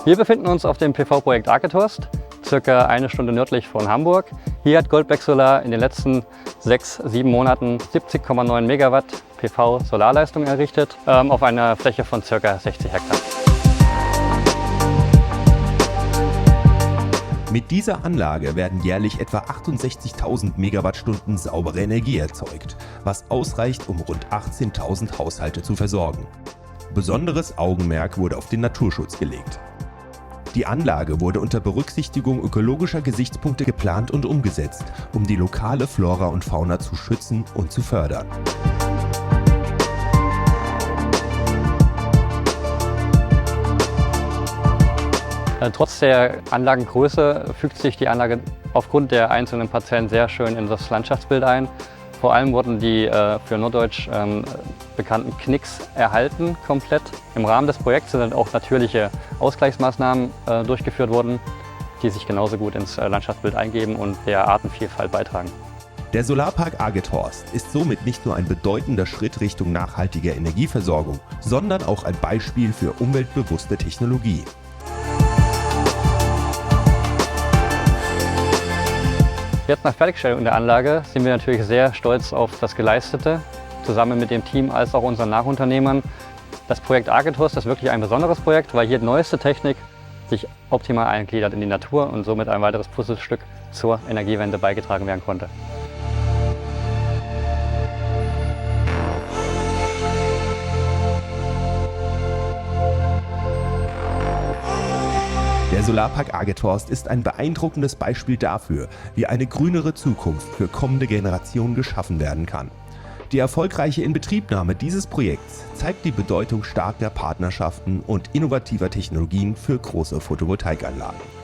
Wir befinden uns auf dem PV-Projekt Arketorst, circa eine Stunde nördlich von Hamburg. Hier hat Goldbeck Solar in den letzten 6-7 Monaten 70,9 Megawatt PV-Solarleistung errichtet, auf einer Fläche von circa 60 Hektar. Mit dieser Anlage werden jährlich etwa 68.000 Megawattstunden saubere Energie erzeugt, was ausreicht, um rund 18.000 Haushalte zu versorgen. Besonderes Augenmerk wurde auf den Naturschutz gelegt. Die Anlage wurde unter Berücksichtigung ökologischer Gesichtspunkte geplant und umgesetzt, um die lokale Flora und Fauna zu schützen und zu fördern. Trotz der Anlagengröße fügt sich die Anlage aufgrund der einzelnen Parzellen sehr schön in das Landschaftsbild ein. Vor allem wurden die für Norddeutsch bekannten Knicks erhalten komplett. Im Rahmen des Projekts sind auch natürliche Ausgleichsmaßnahmen durchgeführt worden, die sich genauso gut ins Landschaftsbild eingeben und der Artenvielfalt beitragen. Der Solarpark Arketorst ist somit nicht nur ein bedeutender Schritt Richtung nachhaltiger Energieversorgung, sondern auch ein Beispiel für umweltbewusste Technologie. Jetzt nach Fertigstellung der Anlage sind wir natürlich sehr stolz auf das Geleistete, zusammen mit dem Team als auch unseren Nachunternehmern. Das Projekt Arketorst ist wirklich ein besonderes Projekt, weil hier die neueste Technik sich optimal eingliedert in die Natur und somit ein weiteres Puzzlestück zur Energiewende beigetragen werden konnte. Der Solarpark Arketorst ist ein beeindruckendes Beispiel dafür, wie eine grünere Zukunft für kommende Generationen geschaffen werden kann. Die erfolgreiche Inbetriebnahme dieses Projekts zeigt die Bedeutung starker Partnerschaften und innovativer Technologien für große Photovoltaikanlagen.